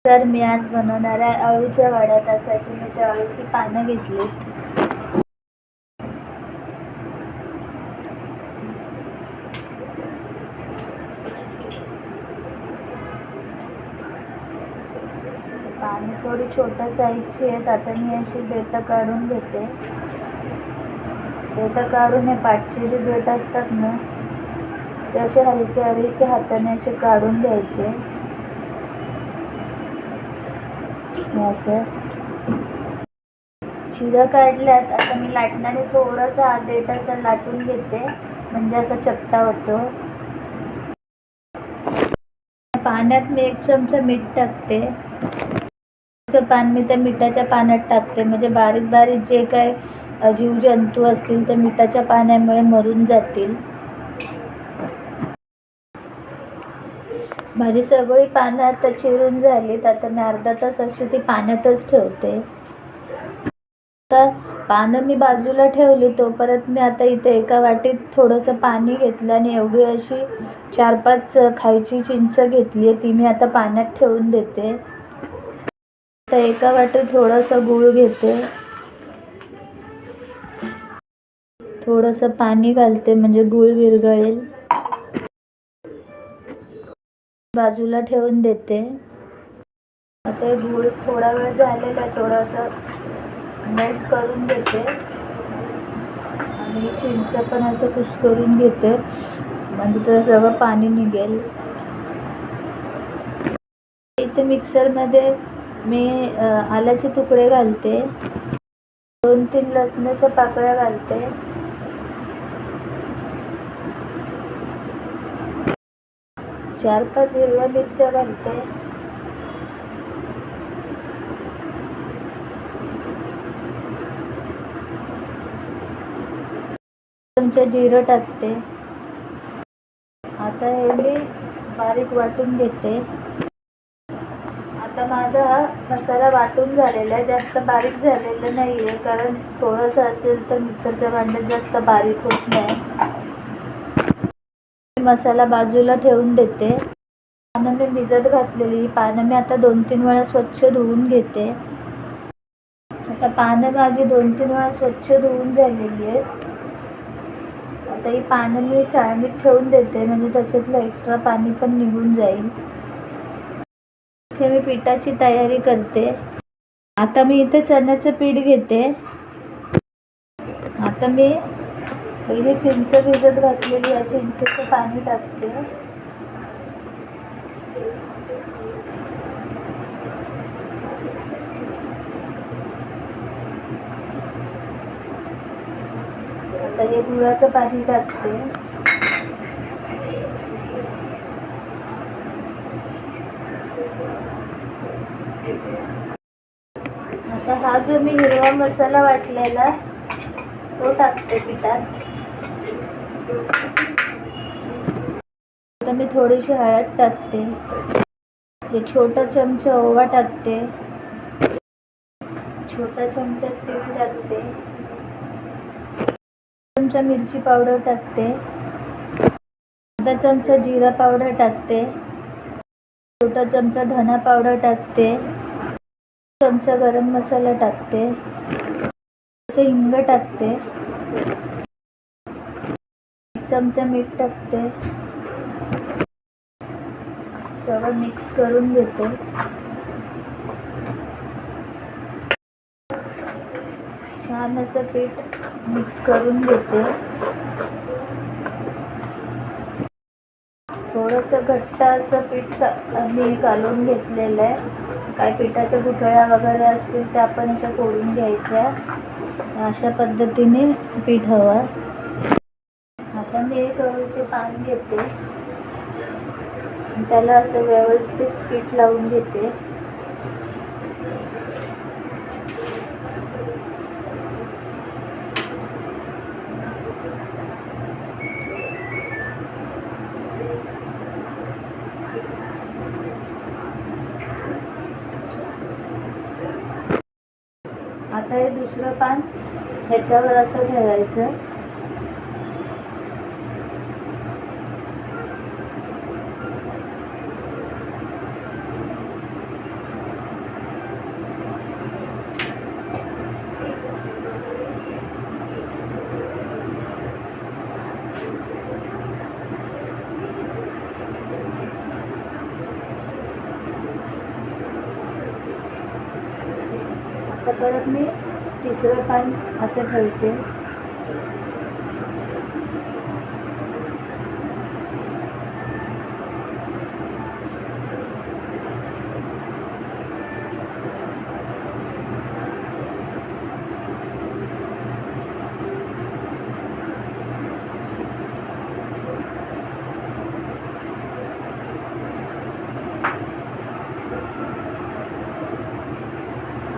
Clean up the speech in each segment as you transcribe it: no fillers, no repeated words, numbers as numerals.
तर मी आज बनवणार आहे अळूच्या वड्या. त्यासाठी मी त्या अळूची पानं घेतली. पानं थोडी छोट्या साईजची आहेत. आता मी अशी देठं काढून घेते. देठं काढून हे पाठचे जे देठ असतात ना ते असे हलके हलके हाताने असे काढून घ्यायचे. असं शिरा काढल्यात. आता मी लाटण्याने थोडासा देठ असं लाटून घेते, म्हणजे असा चपटा होतो. पाण्यात मी 1 चमचा मीठ टाकते. पान मी त्या मिठाच्या पाण्यात टाकते, म्हणजे बारीक बारीक जे काय जीवजंतू असतील ते मिठाच्या पाण्यामुळे मरून जातील. माझी सगळी पानं आता चिरून झालीत. आता मी अर्धा तास अशी ती पाण्यातच ठेवते. आता पानं मी बाजूला ठेवली, तोपर्यंत मी आता इथे एका वाटीत थोडंसं पाणी घेतलं आणि एवढी अशी 4-5 खायची चिंच घेतली आहे, ती मी आता पाण्यात ठेवून देते. आता एका वाटीत थोडंसं गूळ घेते, थोडंसं पाणी घालते म्हणजे गूळ विरघळेल. बाजूला ठेवून देते. आता गूळ थोडा वेळ झालेला आहे, थोडंसं मेल्ट करून घेते आणि चिंच पण असं कुस्करून घेते, म्हणजे त्याचं सगळं पाणी निघेल. इथे मिक्सरमध्ये मी आल्याचे तुकडे घालते, 2-3 लसणाच्या पाकळ्या घालते, 4-5 हिरव्या मिरच्या घालते, 1 चमचा जिरं टाकते. आता हे मी बारीक वाटून घेते. आता माझा हा मसाला वाटून झालेला आहे, जास्त बारीक झालेलं नाही आहे, कारण थोडंसं असेल तर मिक्सरच्या भांड्यात जास्त बारीक होत नाही. मसाला बाजूला ठेवून देते. पानं मी भिजत घातलेली पानं मी आता 2-3 वेळा स्वच्छ धुवून घेते. आता पानं माझी 2-3 वेळा स्वच्छ धुवून झालेली आहेत. आता ही पानं मी चाळणीत ठेवून देते, म्हणजे त्याच्यातलं एक्स्ट्रा पाणी पण निघून जाईल. इथे मी पिठाची तयारी करते. आता मी इथे चण्याचं पीठ घेते. आता मी पहिले चिंच भिजत घातलेली या चिंचेचं पाणी टाकते. आता हे गुळाचं पाणी टाकते. आता हा जो मी हिरवा मसाला वाटलेला तो टाकते पिठात. आता मी थोडीशी हळद टाकते, एक छोटा चमचा ओवा टाकते, छोटा चमचा तीळ टाकते, चमचा मिरची पावडर टाकते, अर्धा चमचा जिरा पावडर टाकते, छोटा चमचा धना पावडर टाकते, चमचा गरम मसाला टाकते, हिंग टाकते, 1 चमचा मीठ टाकते. सगळं मिक्स करून घेते. छान असं पीठ मिक्स करून घेते. थोडंसं घट्ट असं पीठ मी घालून घेतलेलं आहे. काय पिठाच्या गुठळ्या वगैरे असतील त्या आपण अशा फोडून घ्यायच्या. अशा पद्धतीने पीठ हवं. आता मी एक अळूचे पान घेते, त्याला असं व्यवस्थित पीठ लावून घेते. आता हे दुसरं पान ह्याच्यावर असं ठेवायचं. आता परत मी तिसरं पान असं ठेवते.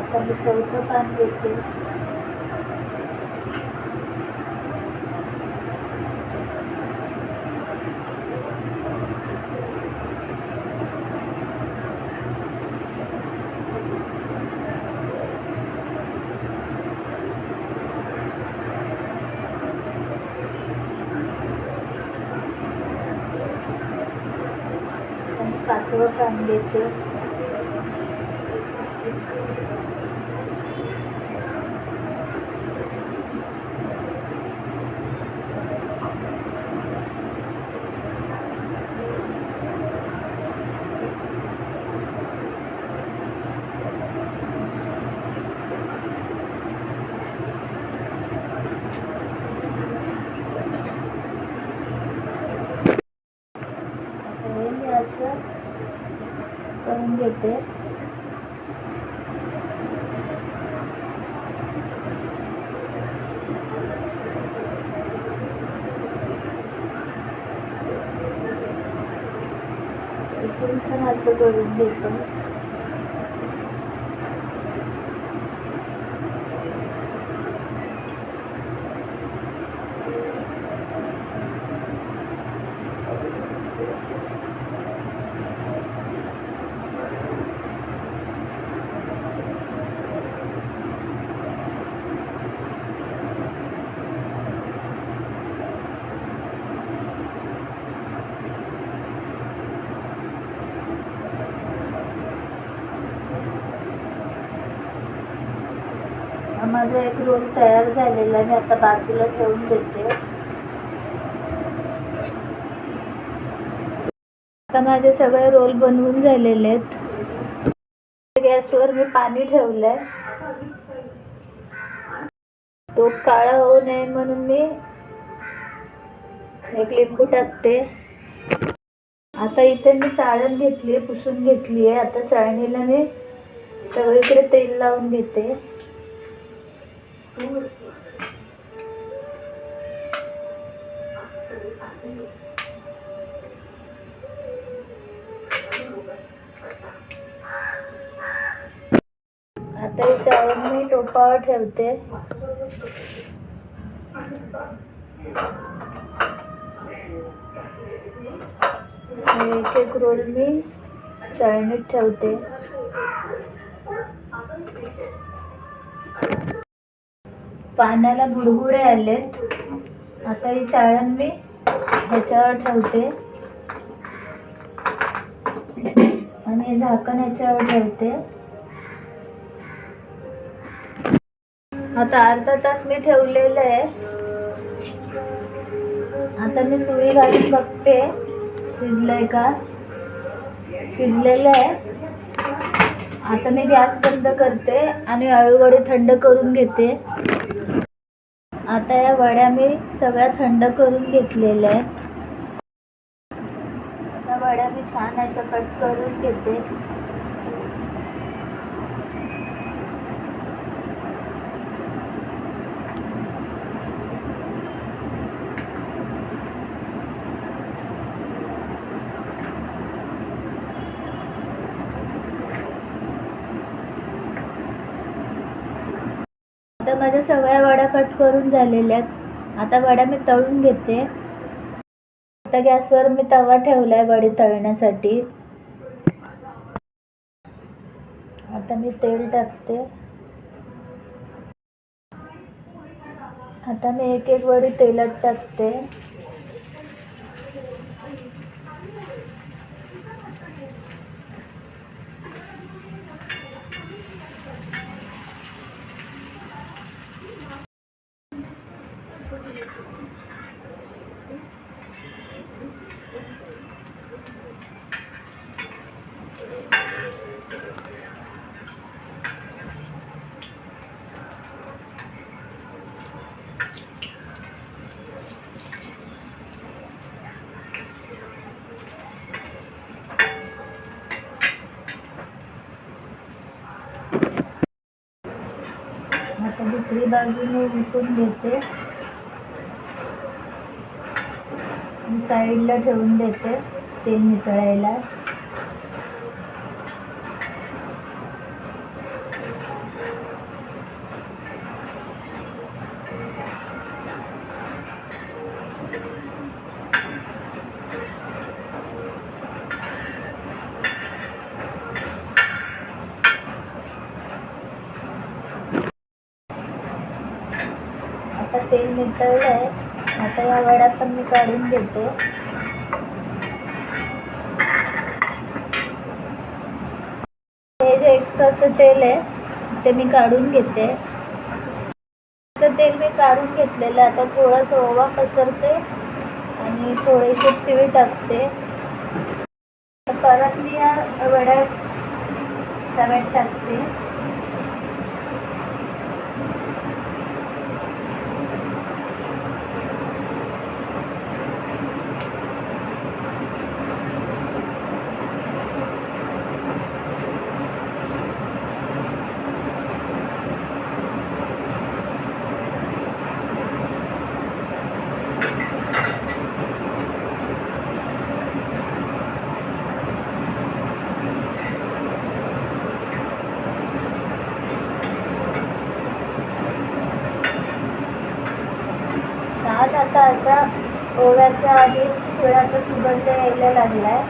आता मी चौथं पान घेते. आणि 5वं पान घेते. हे मी असं करून घेते. इथून पण असं करून घेतो. माझा एक रोल तयार झालेला आहे. मी आता बाजूला ठेवून देते. आता माझे सगळे रोल बनवून झालेले आहेत. गॅसवर मी पाणी ठेवलंय. तो काळा होऊ नये म्हणून मी एक लिंबू टाकते. आता इथे मी चाळण घेतली, पुसून घेतली आहे. आता चाळणीला मी सगळीकडे तेल लावून घेते. आता ही चाळण मी टोपावर ठेवते. एक एक रोल मी चाळणीत ठेवते. पाण्याला बुडबुडे आलेत. आता ही चाळण मी ह्याच्यावर ठेवते आणि झाकण ह्याच्यावर ठेवते. आता अर्धा तास मी ठेवलेलं आहे. आता मी सुई घालून बघते शिजलंय का. शिजलेलं आहे. आता मी गॅस बंद करते आणि अळूवडे थंड करून घेते. आता या वड्या मी सगळ्या थंड करून घेतलेल्या आहेत. आता वड्या मी छान अशा कट करून घेते. आता माझ्या सगळ्या वड्या कट करून झालेल्या आहेत. आता वड्या मी तळून घेते. आता गॅसवर मी तवा ठेवलाय वडे तळण्यासाठी. आता मी तेल टाकते. आता मी एक एक वडी तेलात टाकते. आता दुसरी बाजू मी उलटून घेते आणि साईडला ठेवून देते तेल नितळायला. आता तेल नितळलंय. आता या वड्या पण मी काढून घेते. हे जे एक्स्ट्राचं तेल आहे ते मी काढून घेते. तेल मी काढून घेतलेलं. आता थोडंसं ओवा पसरते आणि थोडेसे तीळ टाकते. परत मी या वड्या तव्यात टाकते. छान आता असा ओव्याच्या आधी तिळाचा सुगंध यायला लागलाय.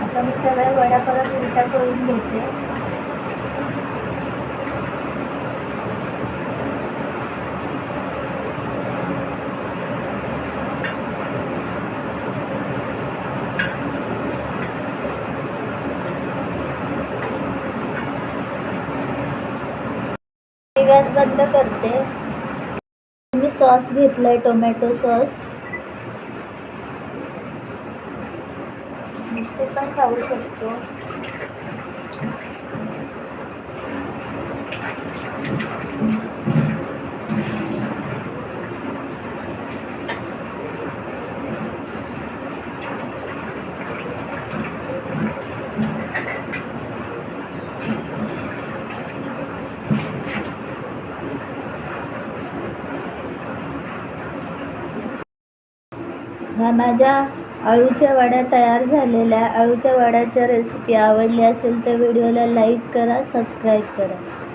आता मी सगळ्या वड्या परत उलटा करून घेते. गॅस बंद करते. मी सॉस घेतलाय, टोमॅटो सॉस. ते पण खाऊ शकतो. ह्या माझ्या अळूच्या वड्या तयार झालेल्या. अळूच्या वड्याच्या रेसिपी आवडली असेल तर व्हिडिओला लाईक करा, सबस्क्राईब करा.